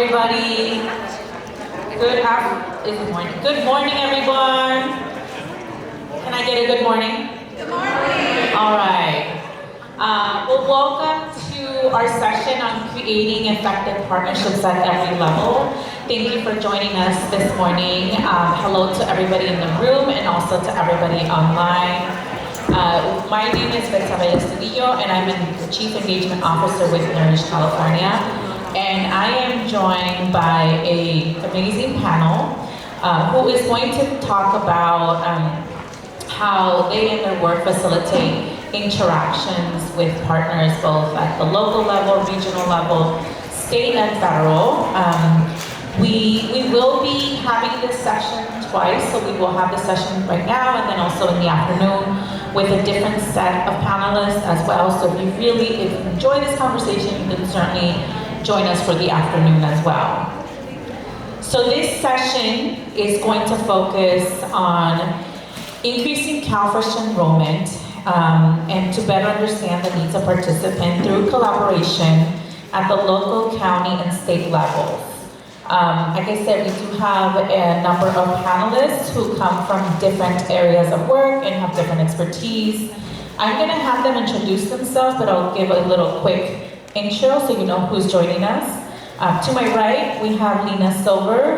Everybody, Good morning, everyone. Can I get a good morning? Good morning. All right. Well, welcome to our session on creating effective partnerships at every level. Thank you for joining us this morning. Hello to everybody in the room and also to everybody online. My name is Betzabel Estudillo, and I'm the Chief Engagement Officer with Nourish, California. And I am joined by an amazing panel who is going to talk about how they in their work facilitate interactions with partners both at the local level, regional level, state and federal. We will be having this session twice, so we will have the session right now and then also in the afternoon with a different set of panelists as well. So if you enjoy this conversation, you can certainly join us for the afternoon as well. So this session is going to focus on increasing CalFresh enrollment and to better understand the needs of participants through collaboration at the local, county, and state levels. Like I said, we do have a number of panelists who come from different areas of work and have different expertise. I'm going to have them introduce themselves, but I'll give a little quick intro so you know who's joining us. To my right, we have Lena,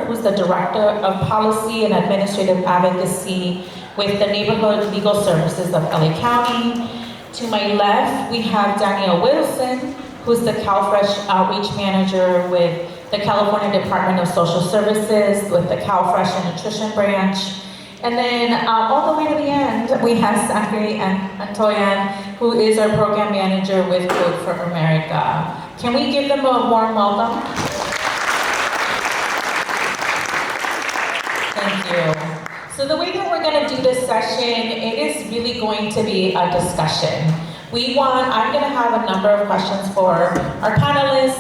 who's the Director of Policy and Administrative Advocacy with the Neighborhood Legal Services of LA County. To my left, we have Danielle, who's the CalFresh Outreach Manager with the California Department of Social Services with the CalFresh and Nutrition Branch. And then all the way to the end, we have Zachary and Antoyan, who is our Program Manager with Food for America. Can we give them a warm welcome? Thank you. So the way that we're going to do this session, it is really going to be a discussion. I'm going to have a number of questions for our panelists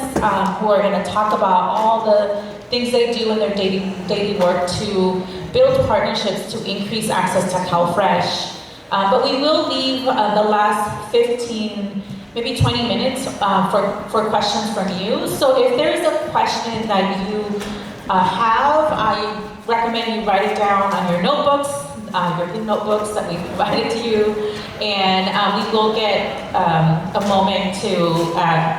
who are going to talk about all the things they do in their daily work to build partnerships to increase access to CalFresh. But we will leave the last 15, maybe 20 minutes for questions from you. So if there's a question that you have, I recommend you write it down on your notebooks, your big notebooks that we provided to you, and we will get a moment to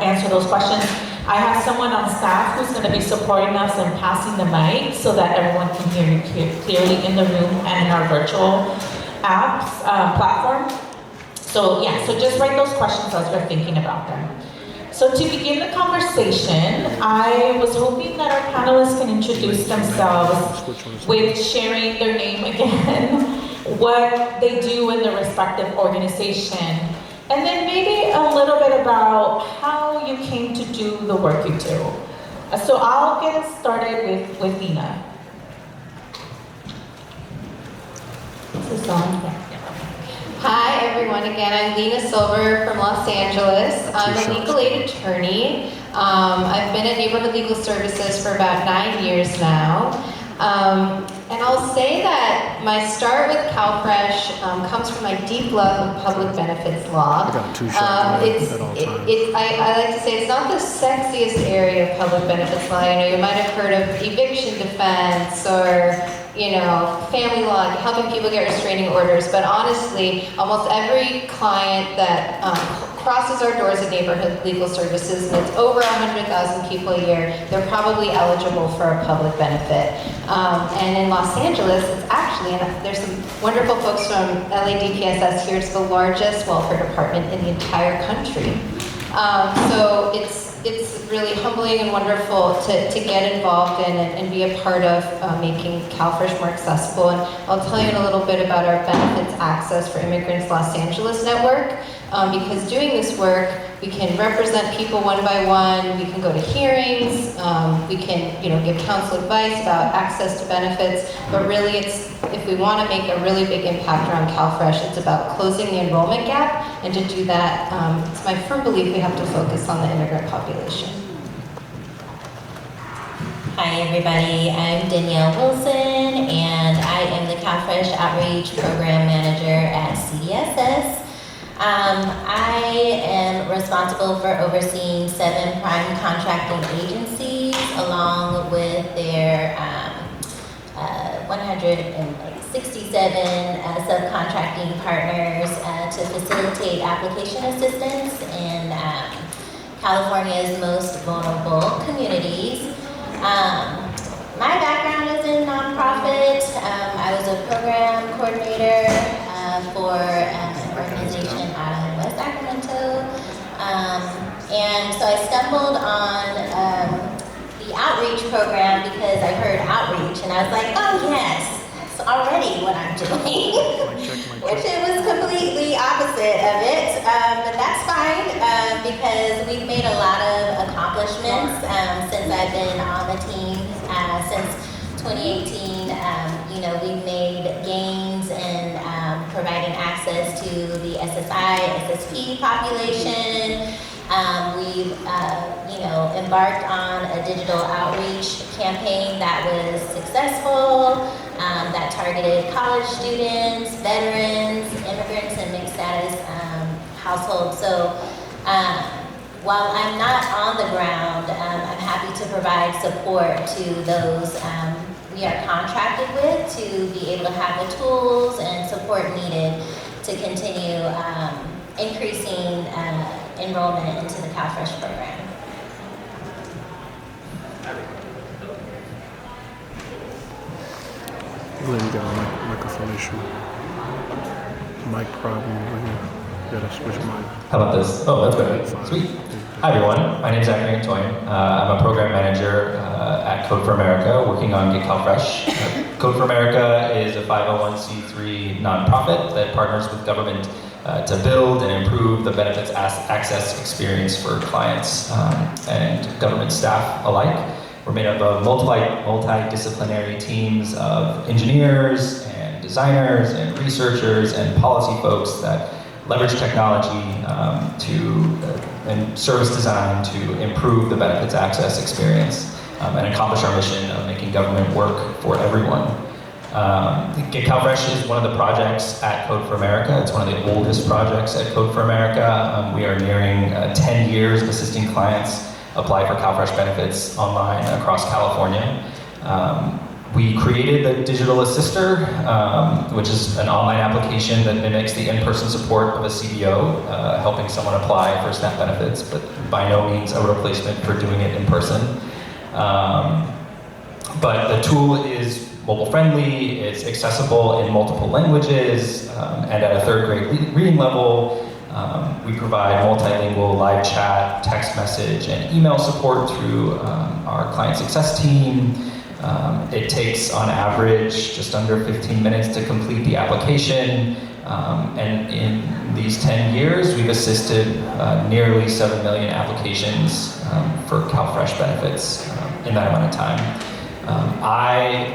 answer those questions. I have someone on staff who's going to be supporting us and passing the mic so that everyone can hear you clearly in the room and in our virtual apps platform. So just write those questions as you're thinking about them. So to begin the conversation, I was hoping that our panelists can introduce themselves with sharing their name again, what they do in their respective organization, and then maybe a little bit about how you came to do the work you do. So I'll get started with Lena. Is this on? Hi everyone, again, I'm Lena Silver from Los Angeles. I'm a legal aid attorney. I've been at Neighborhood Legal Services for about 9 years now. And I'll say that my start with CalFresh comes from my deep love of public benefits law. I like to say it's not the sexiest area of public benefits law. You might have heard of eviction defense or family law, helping people get restraining orders, but honestly, almost every client that crosses our doors at Neighborhood Legal Services, and it's over 100,000 people a year, they're probably eligible for a public benefit. And in Los Angeles, it's actually, and there's some wonderful folks from LADPSS here, it's the largest welfare department in the entire country. So it's really humbling and wonderful to get involved in and be a part of making CalFresh more accessible. And I'll tell you a little bit about our Benefits Access for Immigrants Los Angeles network, because doing this work, we can represent people one by one, we can go to hearings, we can give counsel advice about access to benefits, but really if we want to make a really big impact around CalFresh, it's about closing the enrollment gap, and to do that, it's my firm belief we have to focus on the immigrant population. Hi everybody, I'm Danielle Wilson, and I am the CalFresh Outreach Program Manager at CDSS. I am responsible for overseeing 7 prime contracting agencies along with their 167 subcontracting partners to facilitate application assistance in California's most vulnerable communities. My background is in nonprofit. I was a program coordinator for an organization out in West Sacramento. And so I stumbled on the outreach program because I heard outreach and I was like, oh yes, that's already what I'm doing. Which it was completely opposite of it, but that's fine because we've made a lot of accomplishments since I've been on the team since 2018. We've made gains in providing access to the SSI, SSP population. We've embarked on a digital outreach campaign that was successful, that targeted college students, veterans, immigrants, and mixed status households. So while I'm not on the ground, I'm happy to provide support to those we are contracted with to be able to have the tools and support needed to continue increasing enrollment into the CalFresh program. Lena got a microphone issue. Mic problem over here. Gotta switch mic. How about this? Oh, that's better. Sweet. Hi, everyone. My name is Zachary Antoyan. I'm a program manager at Code for America, working on Get CalFresh. Code for America is a 501c3 nonprofit that partners with government to build and improve the benefits access experience for clients and government staff alike. We're made up of multidisciplinary teams of engineers and designers and researchers and policy folks that leverage technology and service design to improve the benefits access experience and accomplish our mission of making government work for everyone. Get CalFresh is one of the projects at Code for America. It's one of the oldest projects at Code for America. We are nearing 10 years of assisting clients apply for CalFresh benefits online across California. We created the Digital Assister, which is an online application that mimics the in-person support of a CBO, helping someone apply for SNAP benefits, but by no means a replacement for doing it in person. But the tool is mobile friendly, it's accessible in multiple languages, and at a third grade reading level. We provide multilingual live chat, text message, and email support through our client success team. It takes, on average, just under 15 minutes to complete the application. And in these 10 years, we've assisted nearly 7 million applications for CalFresh benefits in that amount of time. I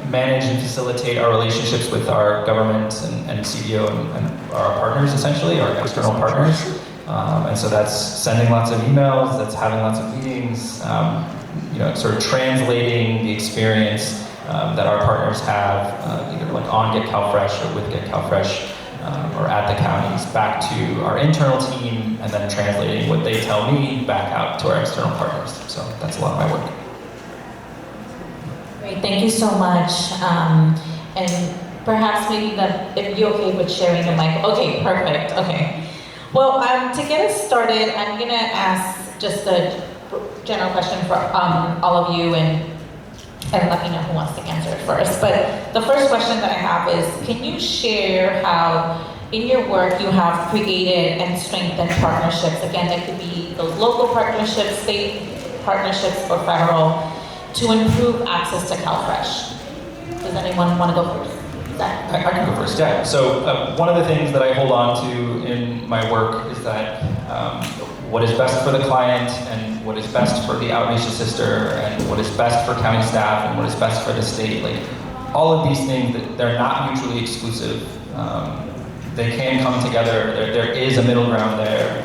manage and facilitate our relationships with our government and CBO and our partners, essentially, our external partners. And so that's sending lots of emails, that's having lots of meetings, sort of translating the experience that our partners have, either like on Get CalFresh or with Get CalFresh, or at the counties, back to our internal team, and then translating what they tell me back out to our external partners. So that's a lot of my work. Great, thank you so much. And perhaps maybe if you're okay with sharing the mic. Okay, perfect, okay. Well, to get us started, I'm gonna ask just a general question for all of you and let me know who wants to answer it first. But the first question that I have is, can you share how in your work you have created and strengthened partnerships? Again, that could be those local partnerships, state partnerships, or federal, to improve access to CalFresh. Does anyone want to go first? I can go first, yeah. So one of the things that I hold on to in my work is that what is best for the client and what is best for the outreach assister and what is best for county staff and what is best for the state, like all of these things, they're not mutually exclusive. They can come together. There is a middle ground there.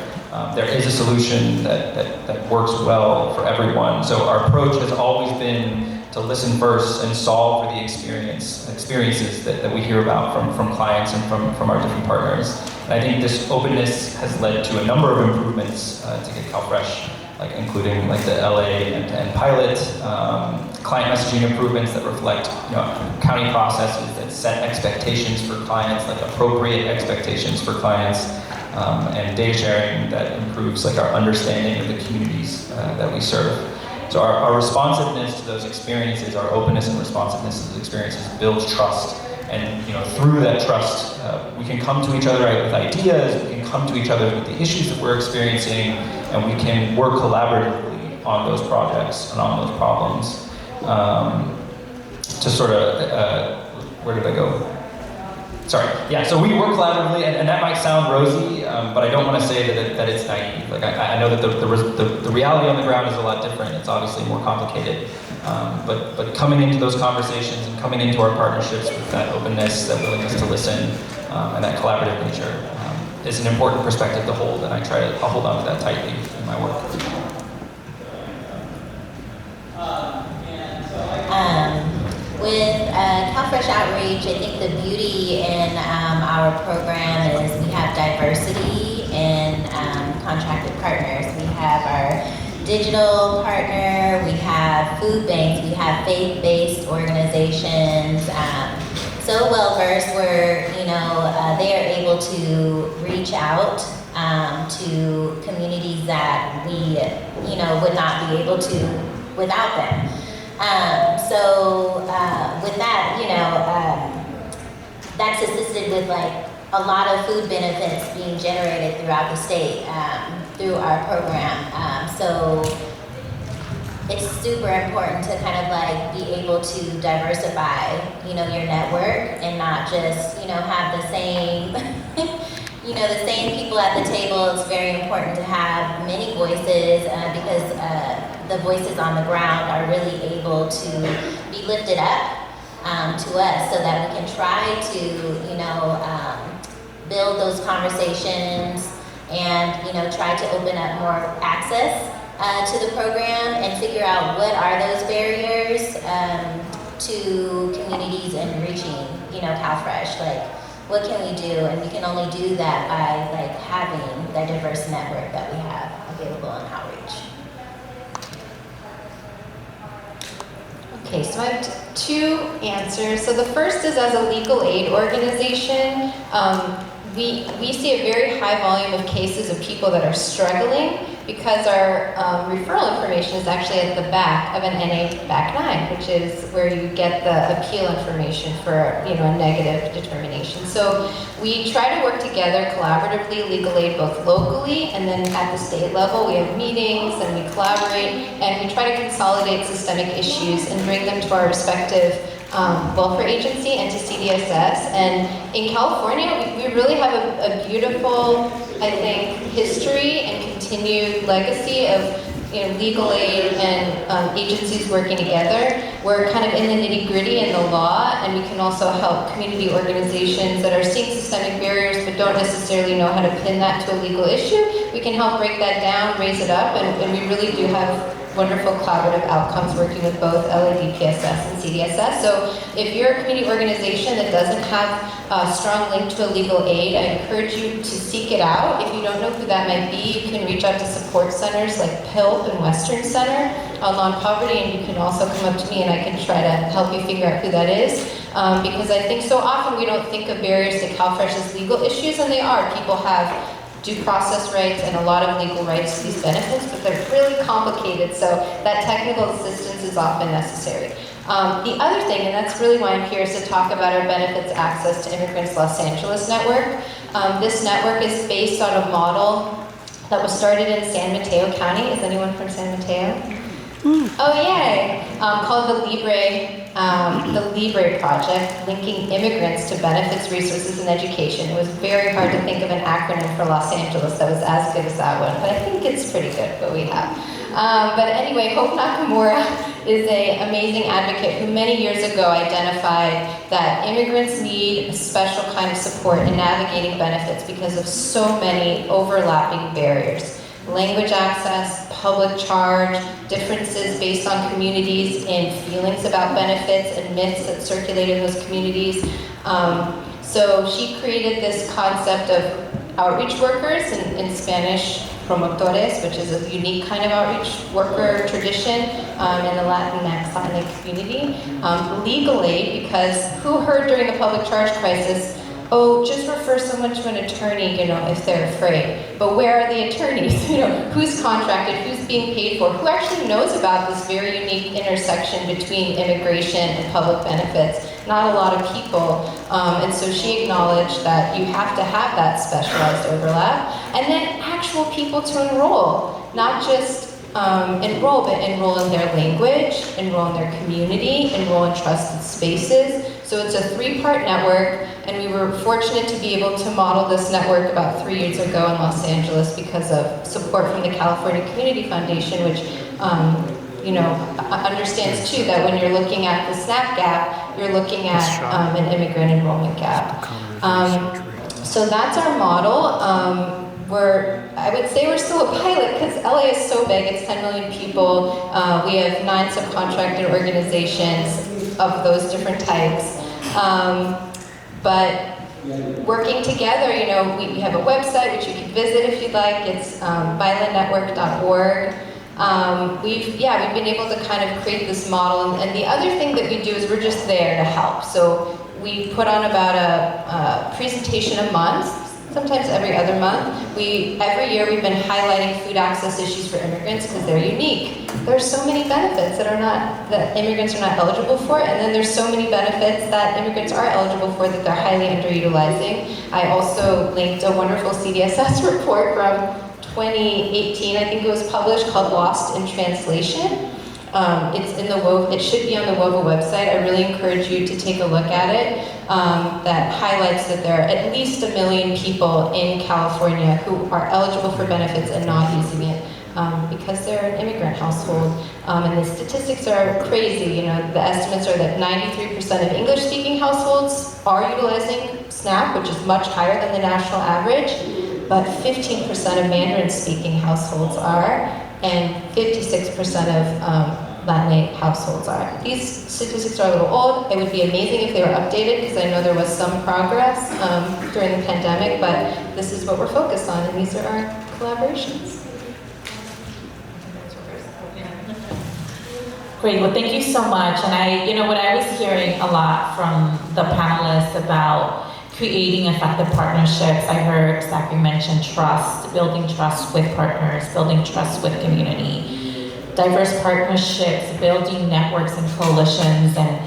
There is a solution that works well for everyone. So our approach has always been to listen first and solve for the experiences that we hear about from clients and from our different partners. And I think this openness has led to a number of improvements to Get CalFresh. like including like the LA end-to-end pilot, client messaging improvements that reflect county processes that set expectations for clients, like appropriate expectations for clients, and data sharing that improves like our understanding of the communities that we serve. So our responsiveness to those experiences, our openness and responsiveness to those experiences builds trust. And through that trust, we can come to each other with ideas, we can come to each other with the issues that we're experiencing, and we can work collaboratively on those projects and on those problems. To sort of, where did I go? Sorry, yeah, so we work collaboratively, and that might sound rosy, but I don't want to say that it's naive. Like I know that the reality on the ground is a lot different. It's obviously more complicated. But coming into those conversations and coming into our partnerships with that openness, that willingness to listen, and that collaborative nature is an important perspective to hold, and I'll hold on to that tightly in my work. With CalFresh Outreach, I think the beauty in our program is we have diversity in contracted partners. We have our digital partner, we have food banks, we have faith-based organizations, so well-versed where, they are able to reach out to communities that we, would not be able to without them. With that, that's assisted with like a lot of food benefits being generated throughout the state through our program. So it's super important to kind of like be able to diversify, your network and not just, have the same, the same people at the table. It's very important to have many voices because the voices on the ground are really able to be lifted up to us so that we can try to, build those conversations and, try to open up more access to the program and figure out what are those barriers to communities and reaching, CalFresh. Like, what can we do? And we can only do that by like having that diverse network that we have available in outreach. Okay, so I have two answers. So the first is, as a legal aid organization, we see a very high volume of cases of people that are struggling because our referral information is actually at the back of an NA Back 9, which is where you get the appeal information for a negative determination. So we try to work together collaboratively, legal aid, both locally and then at the state level. We have meetings and we collaborate and we try to consolidate systemic issues and bring them to our respective welfare agency and to CDSS. And in California, we really have a beautiful, I think, history and continued legacy of legal aid and agencies working together. We're kind of in the nitty-gritty in the law, and we can also help community organizations that are seeing systemic barriers but don't necessarily know how to pin that to a legal issue. We can help break that down, raise it up, and we really do have wonderful collaborative outcomes working with both LADPSS and CDSS. So if you're a community organization that doesn't have a strong link to a legal aid, I encourage you to seek it out. If you don't know who that might be, you can reach out to support centers like PILP and Western Center on non-poverty, and you can also come up to me and I can try to help you figure out who that is. Because I think so often we don't think of barriers to CalFresh as legal issues, and they are. People have due process rights and a lot of legal rights to these benefits, but they're really complicated, so that technical assistance is often necessary. The other thing, and that's really why I'm here, is to talk about our Benefits Access to Immigrants Los Angeles network. This network is based on a model that was started in San Mateo County. Is anyone from San Mateo? Oh, yay! Called the Libre Project, linking immigrants to benefits, resources, and education. It was very hard to think of an acronym for Los Angeles that was as good as that one, but I think it's pretty good what we have. But anyway, Hope Nakamura is an amazing advocate who many years ago identified that immigrants need a special kind of support in navigating benefits because of so many overlapping barriers. Language access, public charge, differences based on communities in feelings about benefits and myths that circulate in those communities. So she created this concept of outreach workers, in Spanish promotores, which is a unique kind of outreach worker tradition in the Latinx community. Legal aid, because who heard during the public charge crisis, oh, just refer someone to an attorney, if they're afraid. But where are the attorneys? Who's contracted, who's being paid for, who actually knows about this very unique intersection between immigration and public benefits? Not a lot of people. And so she acknowledged that you have to have that specialized overlap. And then actual people to enroll, not just enroll, but enroll in their language, enroll in their community, enroll in trusted spaces. So it's a 3-part network, and we were fortunate to be able to model this network about 3 years ago in Los Angeles because of support from the California Community Foundation, which understands too that when you're looking at the SNAP gap, you're looking at an immigrant enrollment gap. So that's our model. I would say we're still a pilot because LA is so big, it's 10 million people. We have 9 subcontracted organizations of those different types. But working together, we have a website which you can visit if you'd like. It's violentnetwork.org. We've been able to kind of create this model. And the other thing that we do is we're just there to help. So we put on about a presentation a month, sometimes every other month. Every year we've been highlighting food access issues for immigrants because they're unique. There's so many benefits that immigrants are not eligible for, and then there's so many benefits that immigrants are eligible for that they're highly underutilizing. I also linked a wonderful CDSS report from 2018, I think it was published, called Lost in Translation. It's in the WOVA, it should be on the WOVA website. I really encourage you to take a look at it. That highlights that there are at least 1 million people in California who are eligible for benefits and not using it because they're an immigrant household. And the statistics are crazy. The estimates are that 93% of English-speaking households are utilizing SNAP, which is much higher than the national average, but 15% of Mandarin-speaking households are, and 56% of Latin households are. These statistics are a little old. It would be amazing if they were updated because I know there was some progress during the pandemic, but this is what we're focused on, and these are our collaborations. Great, well, thank you so much. And what I was hearing a lot from the panelists about creating effective partnerships. I heard Zachary mention trust, building trust with partners, building trust with community, diverse partnerships, building networks and coalitions, and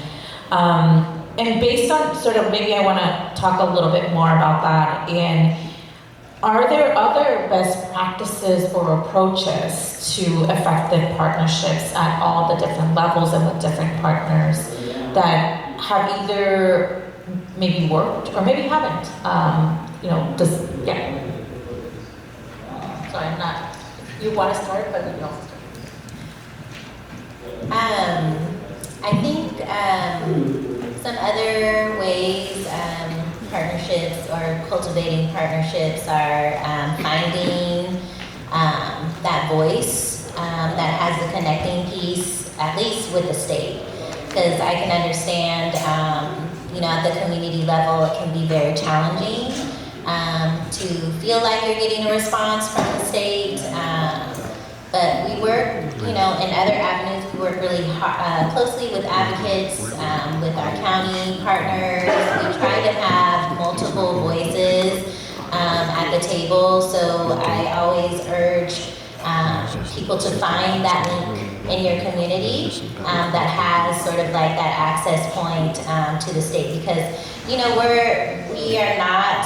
based on maybe I want to talk a little bit more about that. And are there other best practices or approaches to effective partnerships at all the different levels and with different partners that have either maybe worked or maybe haven't? Sorry, I'm not. You want to start, but you don't. I think some other ways partnerships or cultivating partnerships are finding that voice that has the connecting piece, at least with the state. Because I can understand, at the community level, it can be very challenging to feel like you're getting a response from the state. But we work, in other avenues, we work really closely with advocates, with our county partners. We try to have multiple voices at the table. So I always urge people to find that link in your community that has sort of like that access point to the state, because we are not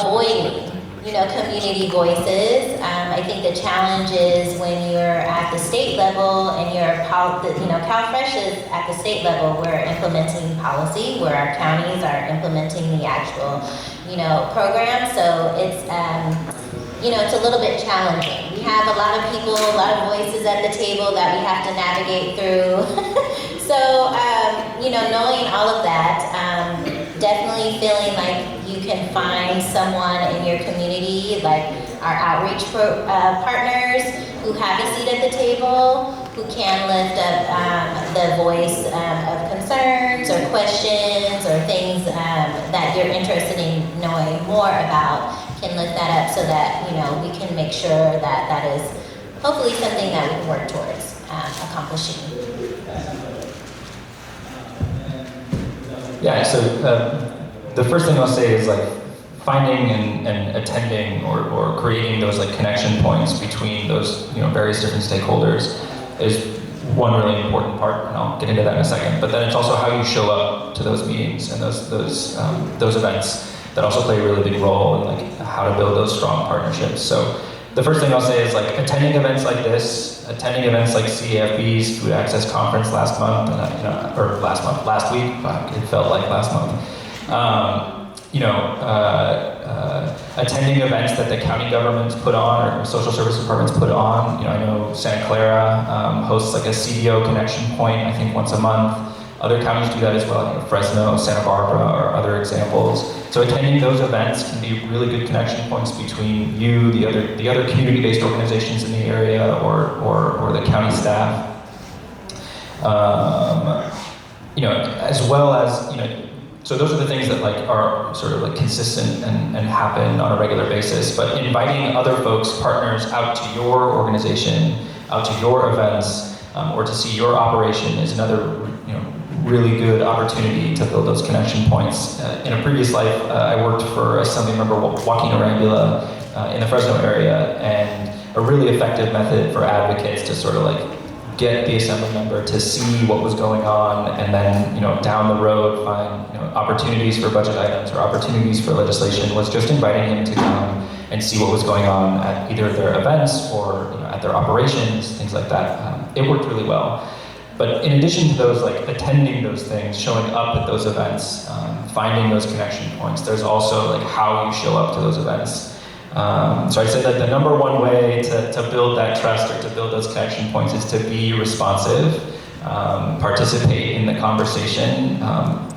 avoiding community voices. I think the challenge is when you're at the state level and CalFresh is at the state level, we're implementing policy where our counties are implementing the actual program. So it's it's a little bit challenging. We have a lot of people, a lot of voices at the table that we have to navigate through. So, knowing all of that, definitely feeling like you can find someone in your community, like our outreach partners who have a seat at the table, who can lift up the voice of concerns or questions or things that you're interested in knowing more about, can lift that up so that, we can make sure that that is hopefully something that we can work towards accomplishing. Yeah, so the first thing I'll say is like finding and attending or creating those like connection points between those various different stakeholders is one really important part, and I'll get into that in a second. But then it's also how you show up to those meetings and those events that also play a really big role in like how to build those strong partnerships. So the first thing I'll say is like attending events like this, attending events like CAFB's Food Access Conference last month, last week. Fuck, it felt like last month. Attending events that the county governments put on or social service departments put on. I know Santa Clara hosts like a CDO connection point, I think once a month. Other counties do that as well, Fresno, Santa Barbara are other examples. So attending those events can be really good connection points between you, the other community-based organizations in the area, or the county staff. As well as so those are the things that like are sort of like consistent and happen on a regular basis. But inviting other folks, partners, out to your organization, out to your events, or to see your operation is another really good opportunity to build those connection points. In a previous life, I worked for Assemblymember Joaquin Arambula in the Fresno area, and a really effective method for advocates to sort of like get the assembly member to see what was going on, and then down the road find opportunities for budget items or opportunities for legislation was just inviting him to come and see what was going on at either their events or at their operations, things like that. It worked really well. But in addition to those, like attending those things, showing up at those events, finding those connection points, there's also like how you show up to those events. So I said that the number one way to build that trust or to build those connection points is to be responsive, participate in the conversation,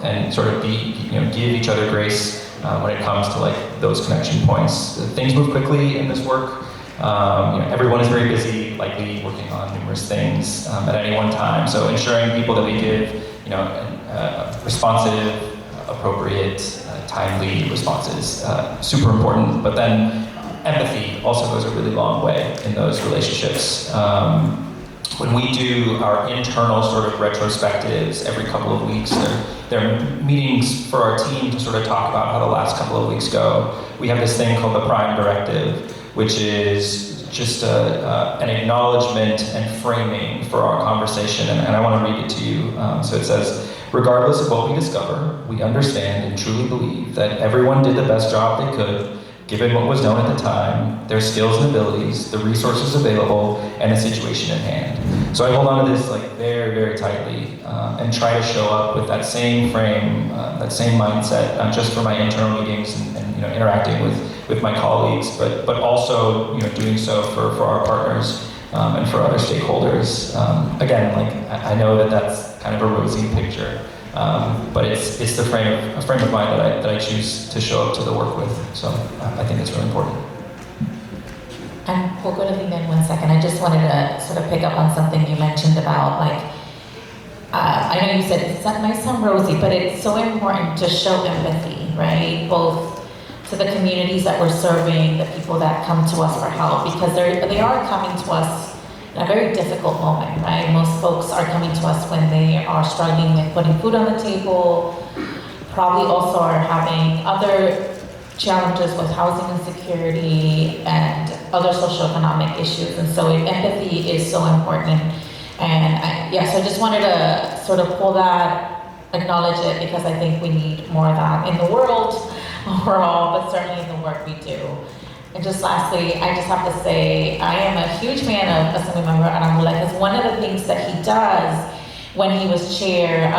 and sort of give each other grace when it comes to like those connection points. Things move quickly in this work. Everyone is very busy, likely working on numerous things at any one time. So ensuring people that we give, responsive, appropriate, timely responses, super important. But then empathy also goes a really long way in those relationships. When we do our internal sort of retrospectives every couple of weeks, there are meetings for our team to sort of talk about how the last couple of weeks go. We have this thing called the Prime Directive, which is just an acknowledgement and framing for our conversation, and I want to read it to you. So it says, regardless of what we discover, we understand and truly believe that everyone did the best job they could, given what was known at the time, their skills and abilities, the resources available, and the situation at hand. So I hold on to this like very, very tightly and try to show up with that same frame, that same mindset, not just for my internal meetings and interacting with my colleagues, but also doing so for our partners and for other stakeholders. Again, like I know that that's kind of a rosy picture, but it's a frame of mind that I choose to show up to the work with. So I think it's really important. And we'll go to Lena in 1 second. I just wanted to sort of pick up on something you mentioned about like, I know you said it might sound rosy, but it's so important to show empathy, right? Both to the communities that we're serving, the people that come to us for help, because they are coming to us in a very difficult moment, right? Most folks are coming to us when they are struggling with putting food on the table, probably also are having other challenges with housing insecurity and other socioeconomic issues, and so empathy is so important. And so I just wanted to sort of pull that, acknowledge it, because I think we need more of that in the world overall, but certainly in the work we do. And just lastly, I just have to say, I am a huge fan of Assemblymember Arambula, because one of the things that he does when he was chair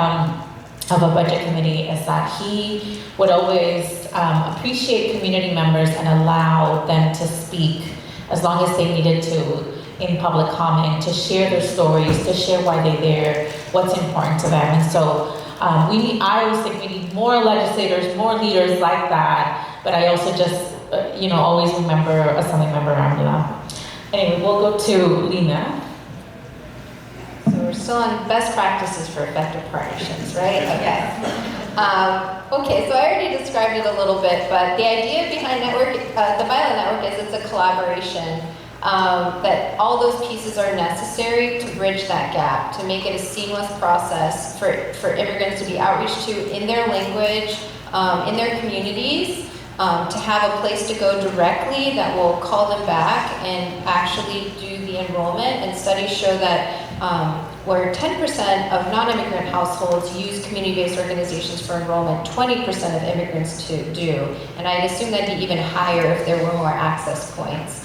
of a budget committee is that he would always appreciate community members and allow them to speak as long as they needed to in public comment, to share their stories, to share why they're there, what's important to them. And so I always think we need more legislators, more leaders like that, but I also just, always remember Assemblymember Arambula. Anyway, we'll go to Lena. So we're still on best practices for effective partnerships, right? Okay. Okay, so I already described it a little bit, but the idea behind the Violet Network is it's a collaboration. That all those pieces are necessary to bridge that gap, to make it a seamless process for immigrants to be outreached to in their language, in their communities, to have a place to go directly that will call them back and actually do the enrollment. And studies show that where 10% of non-immigrant households use community-based organizations for enrollment, 20% of immigrants do. And I'd assume that'd be even higher if there were more access points.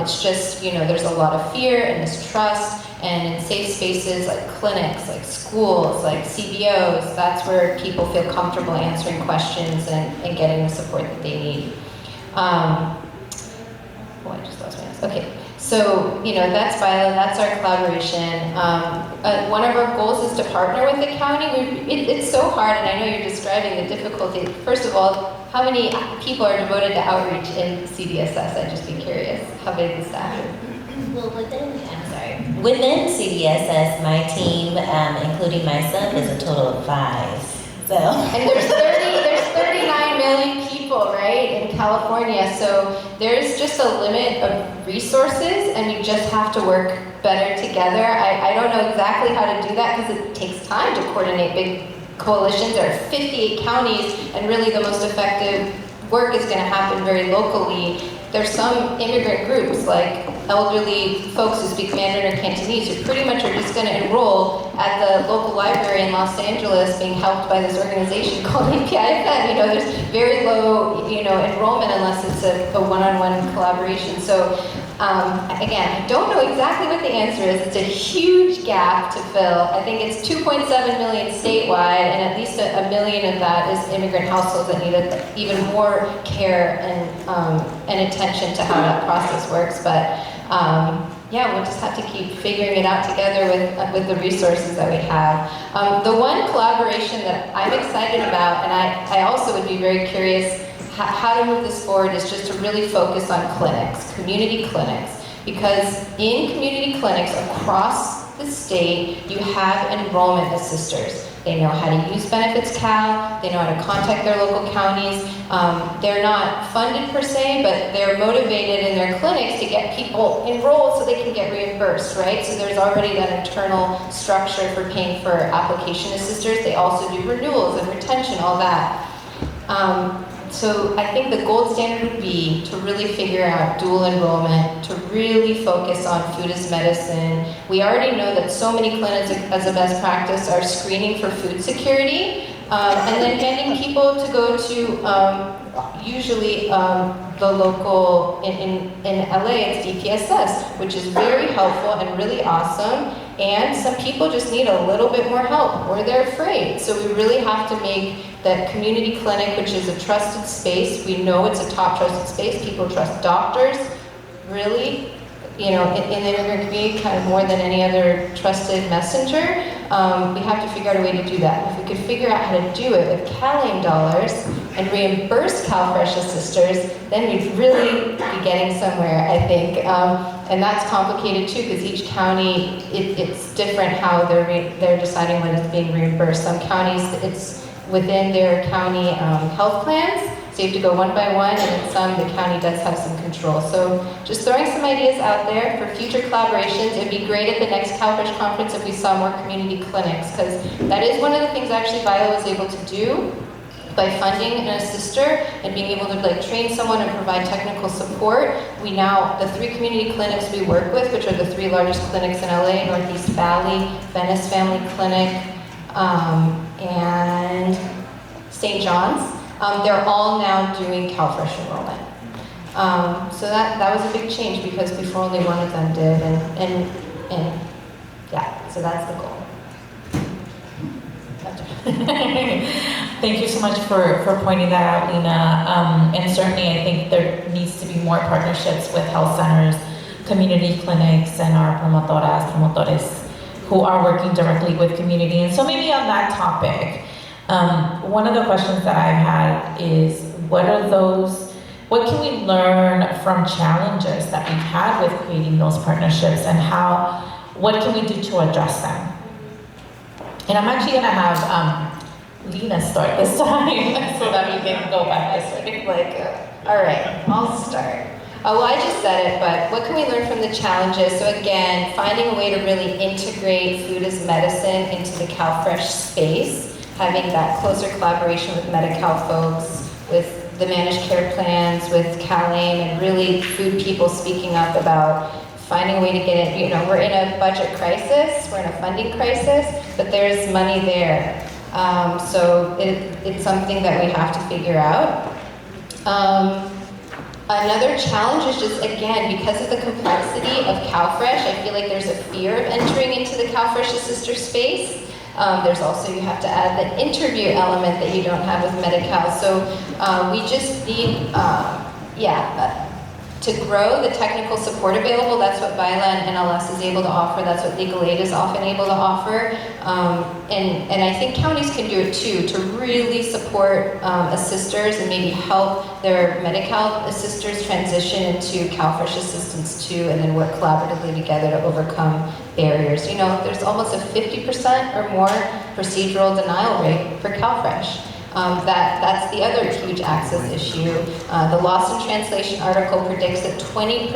It's just, there's a lot of fear and mistrust, and in safe spaces like clinics, like schools, like CBOs, that's where people feel comfortable answering questions and getting the support that they need. I just lost my notes. Okay, so, that's Violet, that's our collaboration. One of our goals is to partner with the county. It's so hard, and I know you're describing the difficulty. First of all, how many people are devoted to outreach in CDSS? I'd just be curious. How big is that? Well, within CDSS, my team, including myself, is a total of 5. So. And there's 39 million people, right, in California. So there's just a limit of resources, and we just have to work better together. I don't know exactly how to do that because it takes time to coordinate big coalitions. There are 58 counties, and really the most effective work is going to happen very locally. There's some immigrant groups, like elderly folks who speak Mandarin or Cantonese, who pretty much are just going to enroll at the local library in Los Angeles, being helped by this organization called APIFN. There's very low, enrollment unless it's a one-on-one collaboration. So, again, I don't know exactly what the answer is. It's a huge gap to fill. I think it's 2.7 million statewide, and at least a million of that is immigrant households that need even more care and attention to how that process works. But we'll just have to keep figuring it out together with the resources that we have. The one collaboration that I'm excited about, and I also would be very curious how to move this forward, is just to really focus on clinics, community clinics. Because in community clinics across the state, you have enrollment assisters. They know how to use Benefits Cal, they know how to contact their local counties. They're not funded per se, but they're motivated in their clinics to get people enrolled so they can get reimbursed, right? So there's already that internal structure for paying for application assisters. They also do renewals and retention, all that. So I think the gold standard would be to really figure out dual enrollment, to really focus on food as medicine. We already know that so many clinics as a best practice are screening for food security, and then handing people to go to usually the local, in LA it's DPSS, which is very helpful and really awesome. And some people just need a little bit more help, or they're afraid. So we really have to make that community clinic, which is a trusted space. We know it's a top trusted space. People trust doctors, really, in the immigrant community, kind of more than any other trusted messenger. We have to figure out a way to do that. If we could figure out how to do it with CalAIM dollars and reimburse CalFresh assisters, then we'd really be getting somewhere, I think. And that's complicated too, because each county, it's different how they're deciding when it's being reimbursed. Some counties, it's within their county health plans, so you have to go one by one, and in some, the county does have some control. So just throwing some ideas out there for future collaborations. It'd be great at the next CalFresh conference if we saw more community clinics, because that is one of the things actually Violet was able to do by funding an assister and being able to train someone and provide technical support. We now, the 3 community clinics we work with, which are the 3 largest clinics in LA, Northeast Valley, Venice Family Clinic, and St. John's, they're all now doing CalFresh enrollment. So that was a big change, because before only one of them did, and yeah, so that's the goal. Thank you so much for pointing that out, Lena. And certainly I think there needs to be more partnerships with health centers, community clinics, and our promotores who are working directly with community. And so maybe on that topic, one of the questions that I've had is, what can we learn from challenges that we've had with creating those partnerships, and what can we do to address them? And I'm actually gonna have Lena start this time so that we can go back this way. All right, I'll start. Well, I just said it, but what can we learn from the challenges? So again, finding a way to really integrate food as medicine into the CalFresh space, having that closer collaboration with Medi-Cal folks, with the managed care plans, with CalAIM, and really food people speaking up about finding a way to get it. You know, we're in a budget crisis, we're in a funding crisis, but there's money there. So it's something that we have to figure out. Another challenge is just, again, because of the complexity of CalFresh, I feel like there's a fear of entering into the CalFresh Assistor space. There's also, you have to add the interview element that you don't have with Medi-Cal. So we just need, to grow the technical support available. That's what BILA and NLS is able to offer. That's what legal aid is often able to offer. And I think counties can do it too, to really support assisters and maybe help their Medi-Cal assisters transition into CalFresh assistance too, and then work collaboratively together to overcome barriers. You know, there's almost a 50% or more procedural denial rate for CalFresh. That's the other huge access issue. The Lost in Translation article predicts that 20%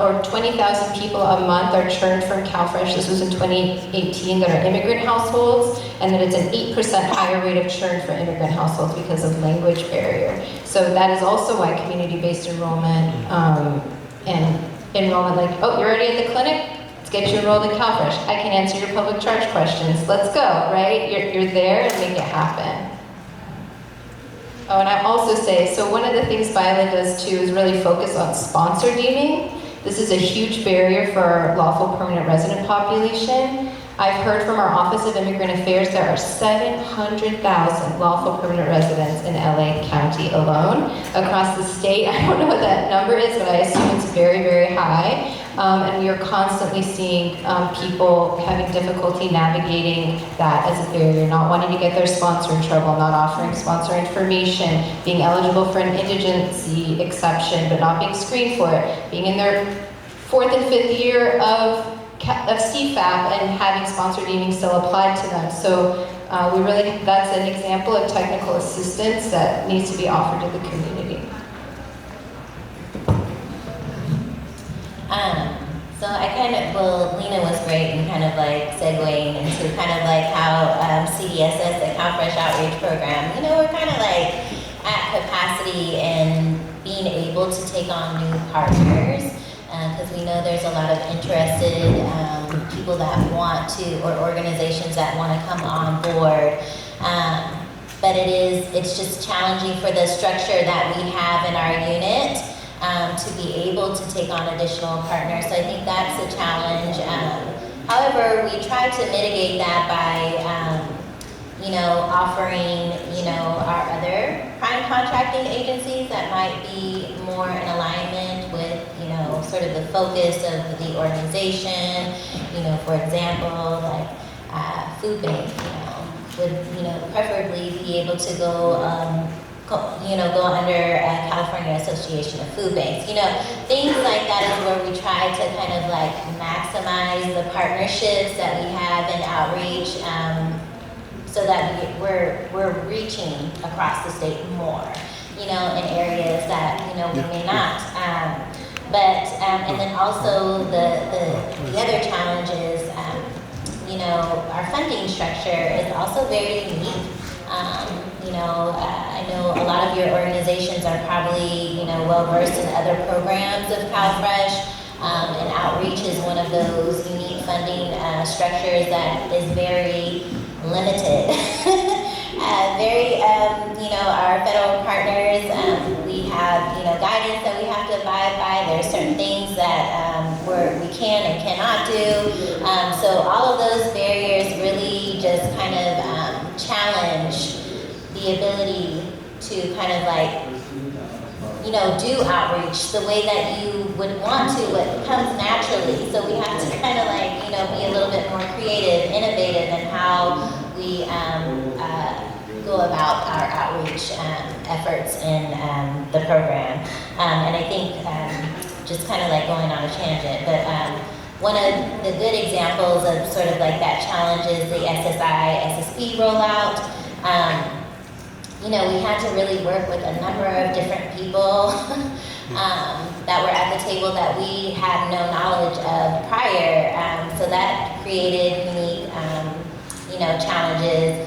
or 20,000 people a month are churned from CalFresh. This was in 2018, that are immigrant households, and that it's an 8% higher rate of churn for immigrant households because of language barrier. So that is also why community-based enrollment and enrollment, like, oh, you're already at the clinic? Let's get you enrolled in CalFresh. I can answer your public charge questions. Let's go, right? You're there and make it happen. Oh, and I also say, so one of the things BILA does too is really focus on sponsor deeming. This is a huge barrier for our lawful permanent resident population. I've heard from our Office of Immigrant Affairs there are 700,000 lawful permanent residents in LA County alone. Across the state, I don't know what that number is, but I assume it's very, very high. And we are constantly seeing people having difficulty navigating that as a barrier, not wanting to get their sponsor in trouble, not offering sponsor information, being eligible for an indigency exception, but not being screened for it, being in their 4th and 5th year of CFAP and having sponsor deeming still applied to them. So that's an example of technical assistance that needs to be offered to the community. So I Lena was great in kind of like segueing into kind of like how CDSS, the CalFresh Outreach Program, you know, we're kind of like at capacity and being able to take on new partners, because we know there's a lot of interested people that want to, or organizations that want to come on board. But it's just challenging for the structure that we have in our unit. To be able to take on additional partners. So I think that's a challenge. However, we try to mitigate that by, offering, our other prime contracting agencies that might be more in alignment with, sort of the focus of the organization. For example, like food bank, would, preferably be able to go under California Association of Food Banks. Things like that is where we try to kind of like maximize the partnerships that we have in outreach, so that we're reaching across the state more, in areas that, we may not. And then also the other challenge is, our funding structure is also very unique. I know a lot of your organizations are probably, well-versed in other programs of CalFresh, and outreach is one of those unique funding structures that is very limited. Our federal partners, we have, guidance that we have to abide by. There are certain things that we can and cannot do. So all of those barriers really just kind of challenge the ability to kind of like, do outreach the way that you would want to, what comes naturally. So we have to kind of like, be a little bit more creative, innovative in how we go about our outreach efforts in the program. And I think, just kind of like going on a tangent, but one of the good examples of sort of like that challenge is the SSI, SSP rollout. You know, we had to really work with a number of different people that were at the table that we had no knowledge of prior. So that created unique, you know, challenges.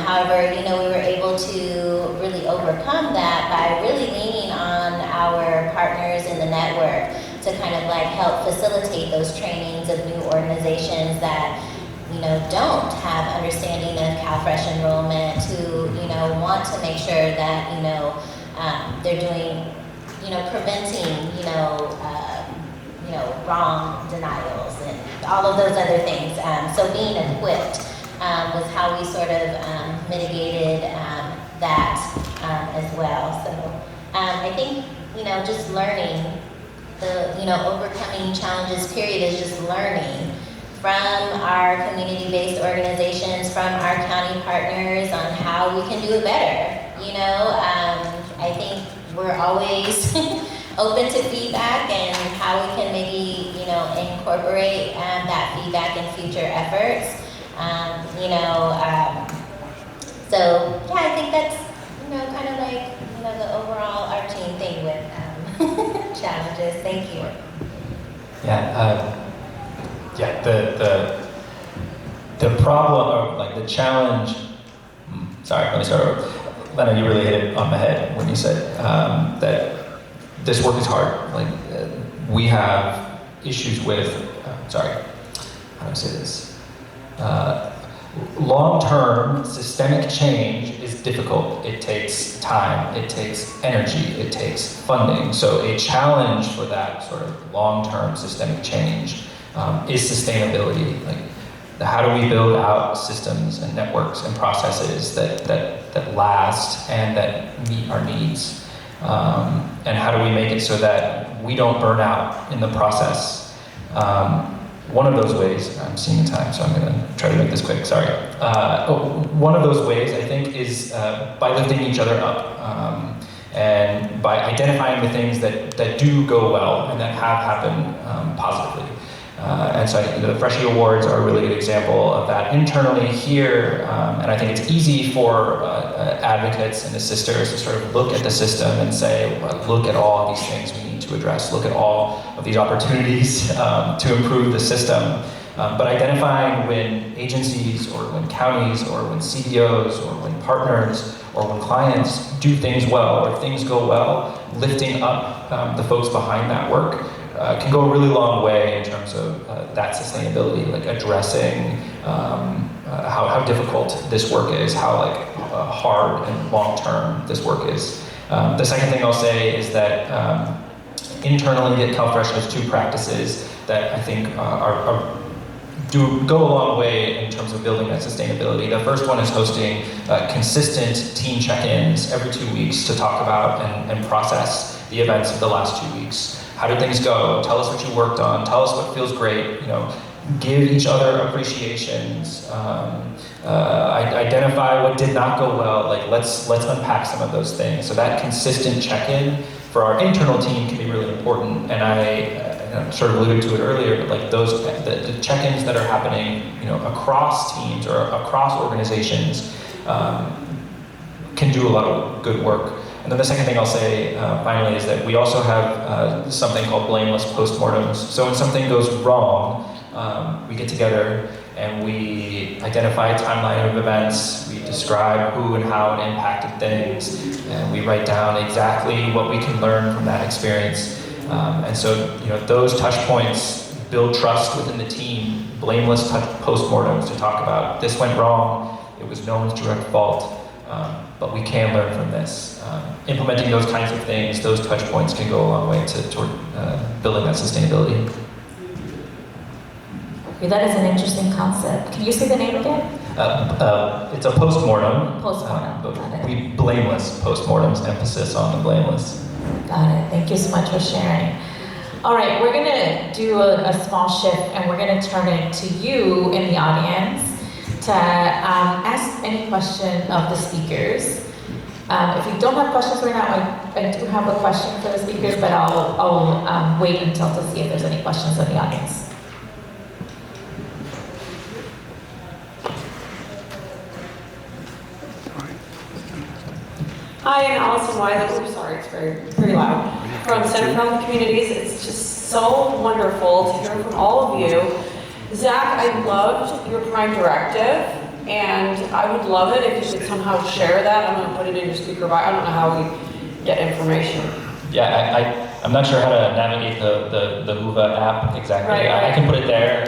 However, you know, we were able to really overcome that by really leaning on our partners in the network to kind of like help facilitate those trainings of new organizations that, you know, don't have understanding of CalFresh enrollment, who, you know, want to make sure that, you know, they're doing, you know, preventing, you know, wrong denials and all of those other things. So being equipped was how we sort of mitigated that as well. So I think, you know, just learning the, you know, overcoming challenges period is just learning from our community-based organizations, from our county partners on how we can do it better. You know, I think we're always open to feedback and how we can maybe, you know, incorporate that feedback in future efforts. You know, so yeah, I think that's, you know, kind of like, you know, the overall arching thing with challenges. Thank you. Yeah. Yeah, the problem, or like the challenge, sorry, let me start over. Lena, you really hit it on the head when you said that this work is hard. Like, we have issues with, sorry, how do I say this? Long-term systemic change is difficult. It takes time, it takes energy, it takes funding. So a challenge for that sort of long-term systemic change is sustainability. Like, how do we build out systems and networks and processes that last and that meet our needs? And how do we make it so that we don't burn out in the process? One of those ways, I'm seeing the time, so I'm gonna try to make this quick, sorry. One of those ways, I think, is by lifting each other up and by identifying the things that do go well and that have happened positively. And so I think the Freshie Awards are a really good example of that internally here, and I think it's easy for advocates and assisters to sort of look at the system and say, well, look at all of these things we need to address, look at all of these opportunities to improve the system. But identifying when agencies or when counties or when CDOs or when partners or when clients do things well or things go well, lifting up the folks behind that work can go a really long way in terms of that sustainability, like addressing how difficult this work is, how hard and long-term this work is. The second thing I'll say is that internally at CalFresh has two practices that I think go a long way in terms of building that sustainability. The first one is hosting consistent team check-ins every 2 weeks to talk about and process the events of the last 2 weeks. How did things go? Tell us what you worked on. Tell us what feels great. You know, give each other appreciations. Identify what did not go well. Like, let's unpack some of those things. So that consistent check-in for our internal team can be really important. And I sort of alluded to it earlier, but like the check-ins that are happening, you know, across teams or across organizations can do a lot of good work. And then the second thing I'll say finally is that we also have something called blameless postmortems. So when something goes wrong, we get together and we identify a timeline of events, we describe who and how it impacted things, and we write down exactly what we can learn from that experience. And so, you know, those touch points build trust within the team, blameless postmortems to talk about this went wrong, it was no one's direct fault, but we can learn from this. Implementing those kinds of things, those touch points can go a long way toward building that sustainability. Okay, that is an interesting concept. Can you say the name again? It's a postmortem. Postmortem, But got it. we blameless postmortems, emphasis on the blameless. Got it. Thank you so much for sharing. All right, we're gonna do a small shift and we're gonna turn it to you in the audience to ask any question of the speakers. If you don't have questions right now, I do have a question for the speakers, but I'll wait until to see if there's any questions in the audience. Hi, I'm Allison Wiley. Oh, sorry, it's very loud. From Center for Health Communities. It's just so wonderful to hear from all of you. Zach, I loved your Prime Directive, and I would love it if you could somehow share that. I'm going to put it in your speaker, but I don't know how we get information. Yeah, I'm not sure how to navigate the Huva app exactly. Right. I can put it there,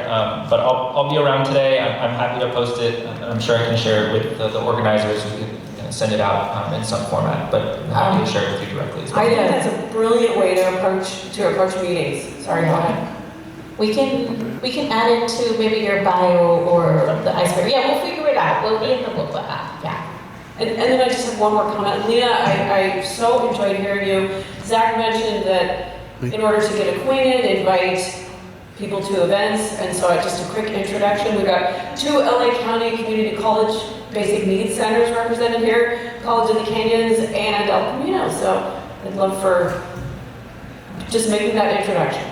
but I'll be around today. I'm happy to post it. I'm sure I can share it with the organizers. We can send it out in some format, but I'm happy to share it with you directly as well. I think that's a brilliant way to approach meetings. Sorry, go ahead. We can add it to maybe your bio or the iceberg. Yeah, we'll figure it out. We'll be in the book app. Yeah. And then I just have one more comment. Lena, I so enjoyed hearing you. Zach mentioned that in order to get acquainted, invite people to events. And so just a quick introduction. We've got 2 LA County Community College Basic Needs Centers represented here, College of the Canyons and El Camino. So I'd love for just making that introduction.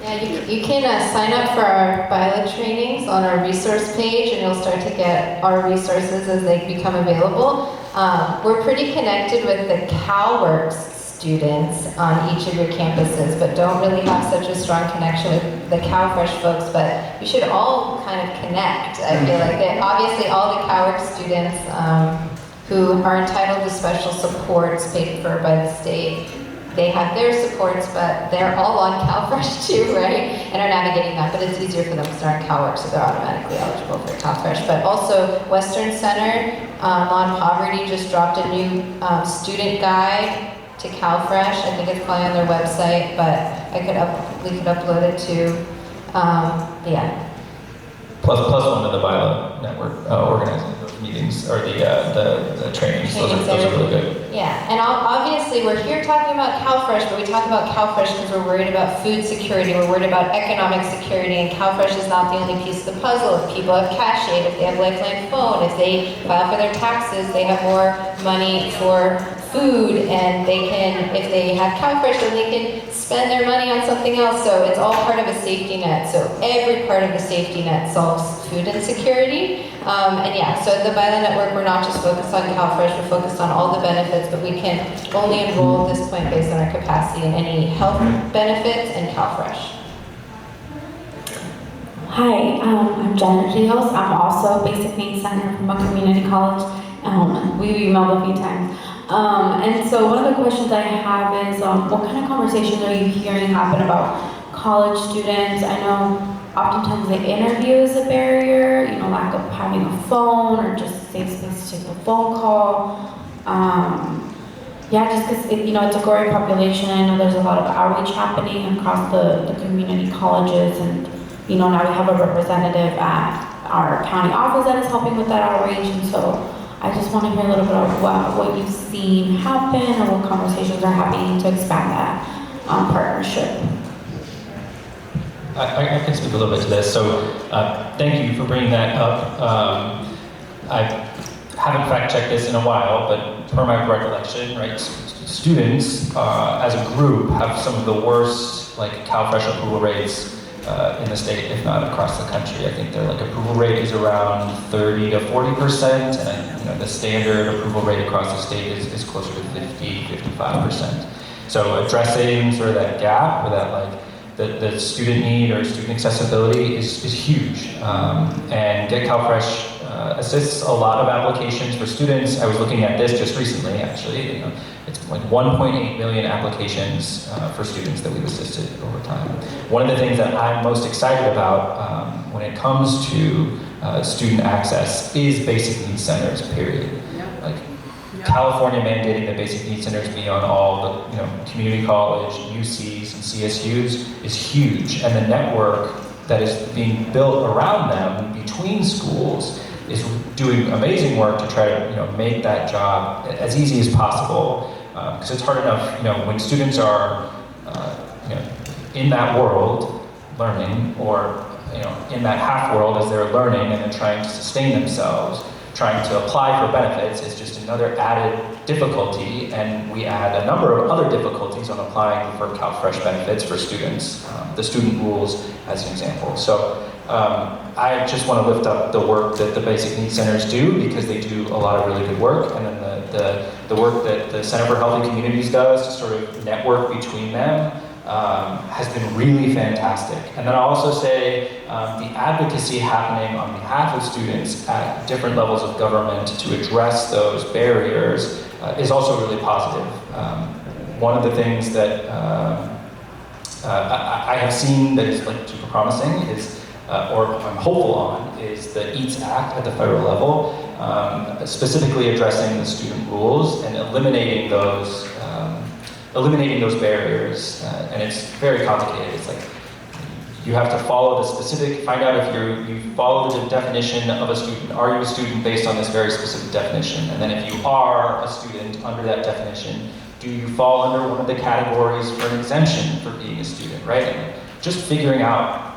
Yeah, you can sign up for our pilot trainings on our resource page, and you'll start to get our resources as they become available. We're pretty connected with the CalWorks students on each of your campuses, but don't really have such a strong connection with the CalFresh folks, but you should all kind of connect. I feel like that obviously all the CalWorks students who are entitled to special supports paid for by the state, they have their supports, but they're all on CalFresh too, right? And are navigating that, but it's easier for them because they're on CalWorks, so they're automatically eligible for CalFresh. But also, Western Center on Poverty just dropped a new student guide to CalFresh. I think it's probably on their website, but we could upload it to, yeah. Plus one of the Viola Network organizing those meetings or the trainings. Those are really good. Yeah, and obviously we're here talking about CalFresh, but we talk about CalFresh because we're worried about food security, we're worried about economic security, and CalFresh is not the only piece of the puzzle. If people have cash aid, if they have Lifeline phone, if they file for their taxes, they have more money for food, and they can, if they have CalFresh, then they can spend their money on something else. So it's all part of a safety net. So every part of the safety net solves food insecurity. And yeah, so at the Viola Network, we're not just focused on CalFresh, we're focused on all the benefits, but we can only enroll at this point based on our capacity in any health benefits and CalFresh. Hi, I'm Janet Rios. I'm also a Basic Needs Center from a community college. We've emailed a few times. And so one of the questions I have is, what kind of conversations are you hearing happen about college students? I know oftentimes the interview is a barrier, lack of having a phone or just safe space to take a phone call. Yeah, just because it's a growing population. I know there's a lot of outreach happening across the community colleges, and now we have a representative at our county office that is helping with that outreach, and so I just want to hear a little bit about what you've seen happen or what conversations are happening to expand that partnership. I can speak a little bit to this. So thank you for bringing that up. I haven't fact-checked this in a while, but per my recollection, right, students as a group have some of the worst CalFresh approval rates in the state, if not across the country. I think their approval rate is around 30 to 40%, and the standard approval rate across the state is closer to 50, 55%. So addressing sort of that gap, or that the student need or student accessibility is huge. And Get CalFresh assists a lot of applications for students. I was looking at this just recently, actually. It's 1.8 million applications for students that we've assisted over time. One of the things that I'm most excited about when it comes to student access is basic needs centers, period. California mandating that basic needs centers be on all the community college, UCs, and CSUs is huge, and the network that is being built around them between schools is doing amazing work to try to make that job as easy as possible, because it's hard enough when students are in that world learning, or in that half world as they're learning and then trying to sustain themselves. Trying to apply for benefits is just another added difficulty, and we add a number of other difficulties on applying for CalFresh benefits for students, the student rules as an example. So I just want to lift up the work that the basic needs centers do, because they do a lot of really good work, and then the work that the Center for Healthy Communities does to sort of network between them has been really fantastic. And then I'll also say the advocacy happening on behalf of students at different levels of government to address those barriers is also really positive. One of the things that I have seen that is like super promising is, or I'm hopeful on, is the EATS Act at the federal level, specifically addressing the student rules and eliminating those barriers. And it's very complicated. It's like you have to follow the specific, find out if you follow the definition of a student. Are you a student based on this very specific definition? And then if you are a student under that definition, do you fall under one of the categories for an exemption for being a student, right? And just figuring out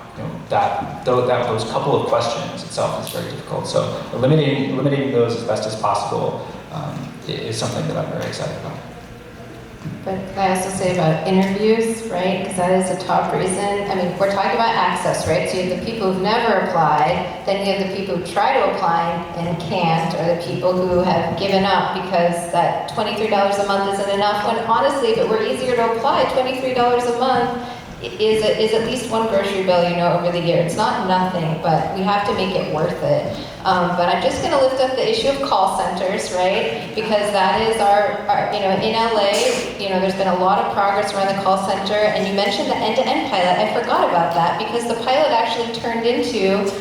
those couple of questions itself is very difficult. So eliminating those as best as possible is something that I'm very excited about. But can I also say about interviews, right? Because that is a top reason. I mean, we're talking about access, right? So you have the people who've never applied, then you have the people who try to apply and can't, or the people who have given up because that $23 a month isn't enough. When honestly, if it were easier to apply, $23 a month is at least one grocery bill, over the year. It's not nothing, but we have to make it worth it. But I'm just going to lift up the issue of call centers, right? Because that is our in LA, there's been a lot of progress around the call center, and you mentioned the end-to-end pilot. I forgot about that because the pilot actually turned into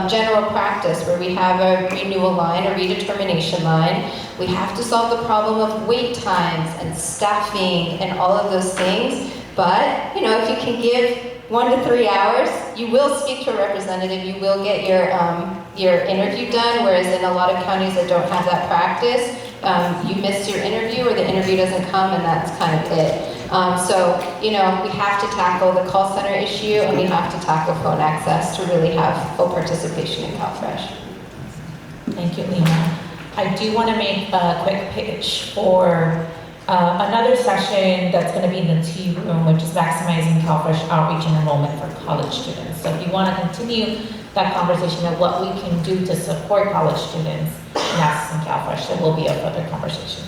general practice, where we have a renewal line, a redetermination line. We have to solve the problem of wait times and staffing and all of those things. But, if you can give 1 to 3 hours, you will speak to a representative, you will get your interview done, whereas in a lot of counties that don't have that practice, you miss your interview or the interview doesn't come, and that's kind of it. So, we have to tackle the call center issue, and we have to tackle phone access to really have full participation in CalFresh. Thank you, Lena. I do want to make a quick pitch for another session that's going to be in the tea room, which is maximizing CalFresh outreach and enrollment for college students. So if you want to continue that conversation of what we can do to support college students in accessing CalFresh, there will be a further conversation.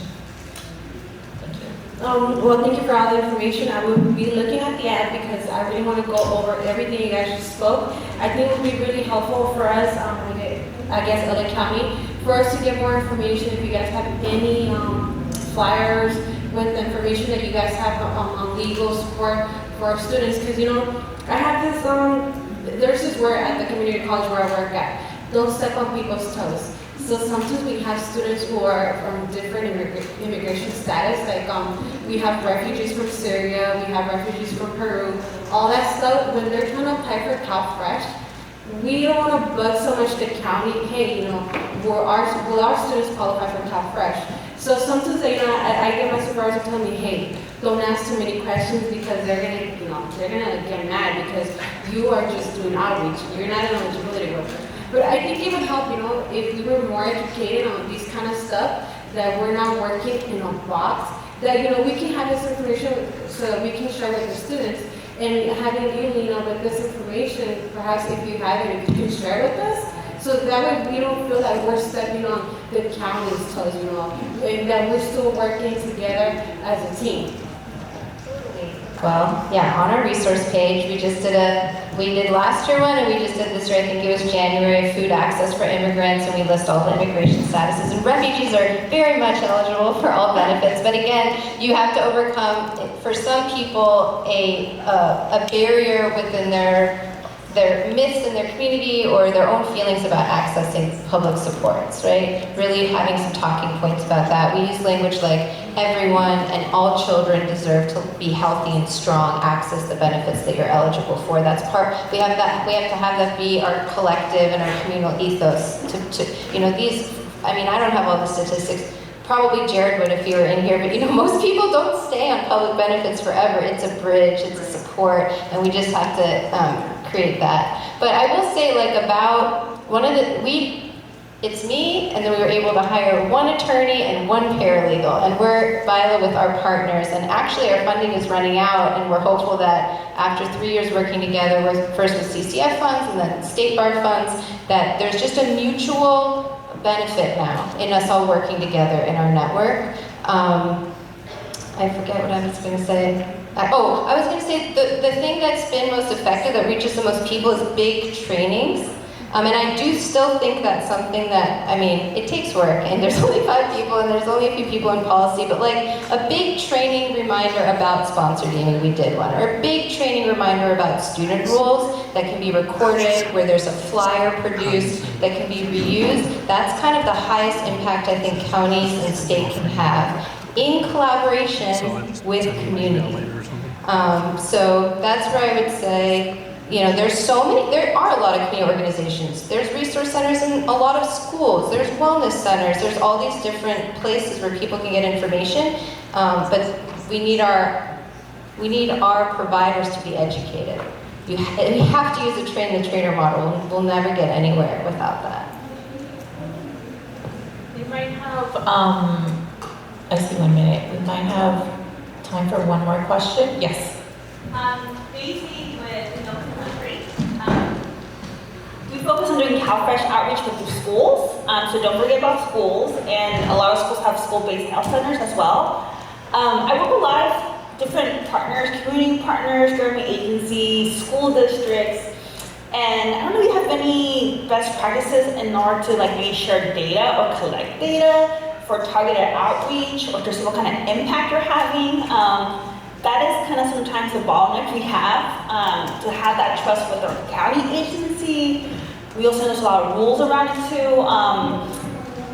Thank you. Well, thank you for all the information. I will be looking at the ad because I really want to go over everything you guys just spoke. I think it would be really helpful for us, I guess, LA County, for us to get more information. If you guys have any flyers with the information that you guys have on legal support for our students, because I have this there's this word at the community college where I work at, don't step on people's toes. So sometimes we have students who are from different immigration status, like we have refugees from Syria, we have refugees from Peru, all that stuff. When they're trying to apply for CalFresh, we don't want to bug so much the county, hey, will our students qualify for CalFresh? So sometimes, I get my supervisor tell me, hey, don't ask too many questions because they're gonna get mad because you are just doing outreach. You're not an eligibility worker. But I think it would help, if we were more educated on these kind of stuff, that we're not working in a box, that, we can have this information so that we can share with the students. And having you, Lena, with this information, perhaps if you have it, if you can share with us, so that way we don't feel that we're stepping on the county's toes, and that we're still working together as a team. Well, yeah, on our resource page, we did last year one, and we just did this year, I think it was January, food access for immigrants, and we list all the immigration statuses. And refugees are very much eligible for all benefits, but again, you have to overcome, for some people, a barrier within their myths in their community or their own feelings about accessing public supports, right? Really having some talking points about that. We use language like everyone and all children deserve to be healthy and strong, access the benefits that you're eligible for. That's part, we have to have that be our collective and our communal ethos I don't have all the statistics. Probably Jared would if he were in here, but most people don't stay on public benefits forever. It's a bridge, it's a support, and we just have to create that. But I will say, about it's me, and then we were able to hire one attorney and one paralegal, and we're Viola with our partners, and actually our funding is running out, and we're hopeful that after 3 years working together, first with CCF funds and then state bar funds, that there's just a mutual benefit now in us all working together in our network. I forget what I was going to say. I was going to say the thing that's been most effective, that reaches the most people, is big trainings. And I do still think that's something that, I mean, it takes work, and there's only 5 people, and there's only a few people in policy, but like a big training reminder about sponsored gaming, we did one, or a big training reminder about student rules that can be recorded, where there's a flyer produced that can be reused. That's kind of the highest impact I think counties and state can have in collaboration with community. So that's where I would say, you know, there are a lot of community organizations. There's resource centers in a lot of schools. There's wellness centers. There's all these different places where people can get information. But we need our providers to be educated. We have to use a train-the-trainer model. We'll never get anywhere without that. We might have, I see 1 minute. We might have time for one more question. Yes. Basically, with country, we focus on doing CalFresh outreach with the schools. So don't forget about schools, and a lot of schools have school-based health centers as well. I work with a lot of different partners, community partners, government agencies, school districts, and I don't know if you have any best practices in order to like maybe share data or collect data for targeted outreach, or just what kind of impact you're having. That is kind of sometimes the bottleneck we have, to have that trust with our county agency. We also know there's a lot of rules around it too.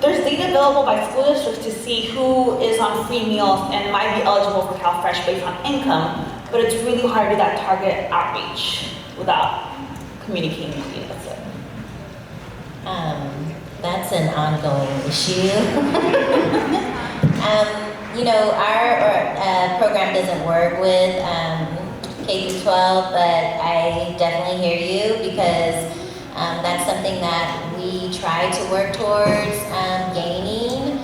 There's data available by school districts to see who is on free meals and might be eligible for CalFresh based on income, but it's really hard to do that targeted outreach without communicating with you. That's it. That's an ongoing issue. You know, our program doesn't work with K through 12, but I definitely hear you, because that's something that we try to work towards gaining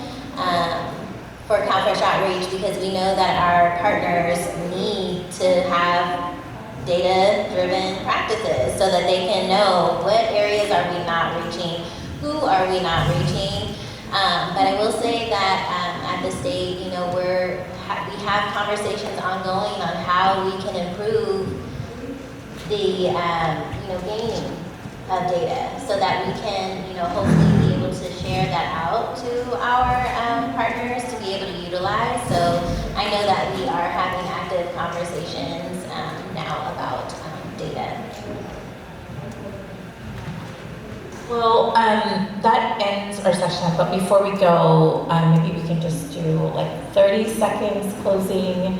for CalFresh outreach, because we know that our partners need to have data-driven practices so that they can know what areas are we not reaching, who are we not reaching. But I will say that at the state, you know, we have conversations ongoing on how we can improve the gaining of data, so that we can, you know, hopefully be able to share that out to our partners to be able to utilize. So I know that we are having active conversations now about data. Well, that ends our session, but before we go, maybe we can just do like 30 seconds closing.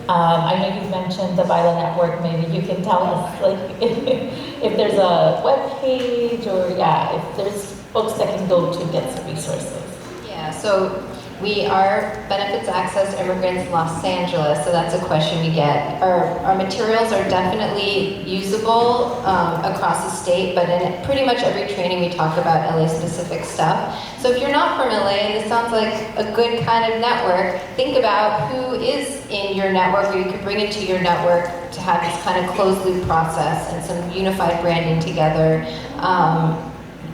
I know you've mentioned the Viola Network. Maybe you can tell us like if there's a web page, or if there's folks that can go to get some resources. Yeah, so we are benefits access immigrants Los Angeles, so that's a question we get. Our materials are definitely usable across the state, but in pretty much every training we talk about LA specific stuff. So if you're not from LA and this sounds like a good kind of network, think about who is in your network, or you could bring it to your network to have this kind of closed loop process and some unified branding together.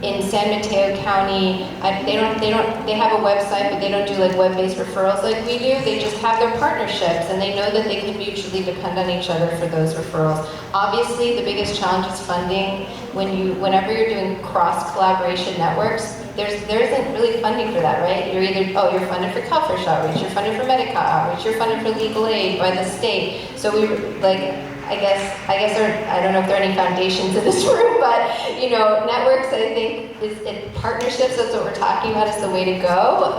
In San Mateo County, they have a website, but they don't do like web-based referrals like we do. They just have their partnerships, and they know that they can mutually depend on each other for those referrals. Obviously, the biggest challenge is funding. Whenever you're doing cross-collaboration networks, there isn't really funding for that, right? You're either, you're funded for CalFresh outreach, you're funded for Medicaid outreach, you're funded for legal aid by the state. So I guess I don't know if there are any foundations in this room, but you know, networks, I think, partnerships, that's what we're talking about, is the way to go,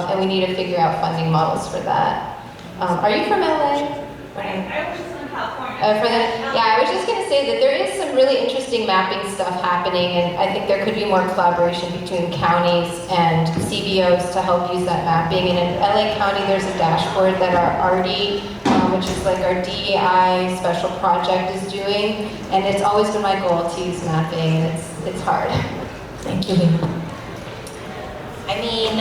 and we need to figure out funding models for that. Are you from LA? Right. I was just in California. I was just going to say that there is some really interesting mapping stuff happening, and I think there could be more collaboration between counties and CBOs to help use that mapping. And in LA County, there's a dashboard that our RD, which is like our DEI special project, is doing, and it's always been my goal to use mapping, and it's hard. Thank you, Lena. I mean,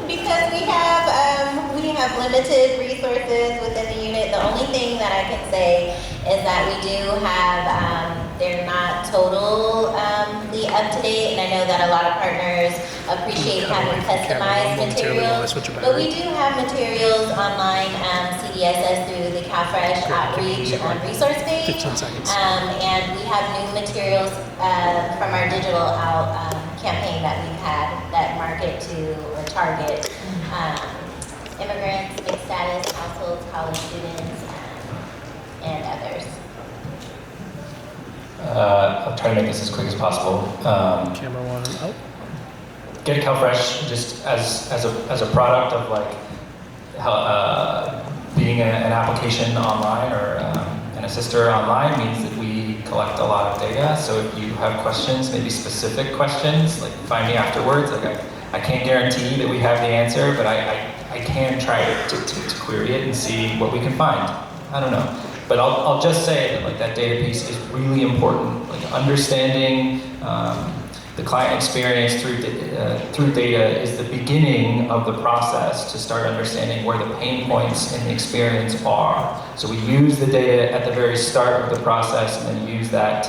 because we have limited resources within the unit. The only thing that I can say is that we do have, they're not totally up to date, and I know that a lot of partners appreciate having customized materials. But we do have materials online, CDSS through the CalFresh Outreach resource page. 15 seconds. And we have new materials from our digital out campaign that we've had that market to or target immigrants, mixed status households, college students, and others. I'll try to make this as quick as possible. Camera one out. Get CalFresh just as a product of like being an application online or an assister online means that we collect a lot of data. So if you have questions, maybe specific questions, like find me afterwards. Like I can't guarantee that we have the answer, but I can try to query it and see what we can find. I don't know. But I'll just say that like that data piece is really important. Like understanding the client experience through data is the beginning of the process to start understanding where the pain points in the experience are. So we use the data at the very start of the process and then use that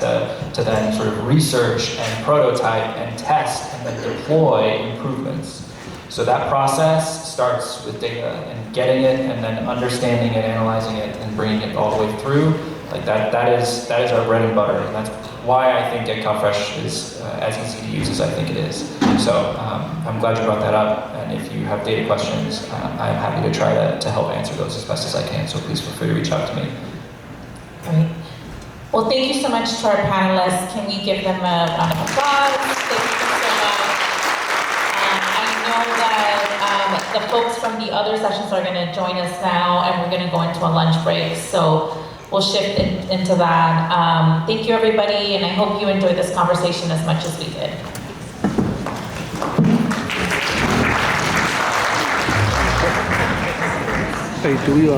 to then sort of research and prototype and test and then deploy improvements. So that process starts with data and getting it and then understanding it, analyzing it, and bringing it all the way through. Like that is our bread and butter, and that's why I think Get CalFresh is as easy to use as I think it is. So I'm glad you brought that up, and if you have data questions, I'm happy to try to help answer those as best as I can, so please feel free to reach out to me. Great. Well, thank you so much to our panelists. Can we give them a round of applause? Thank you so much. I know that the folks from the other sessions are going to join us now, and we're going to go into a lunch break, so we'll shift into that. Thank you, everybody, and I hope you enjoyed this conversation as much as we did. Hey, do we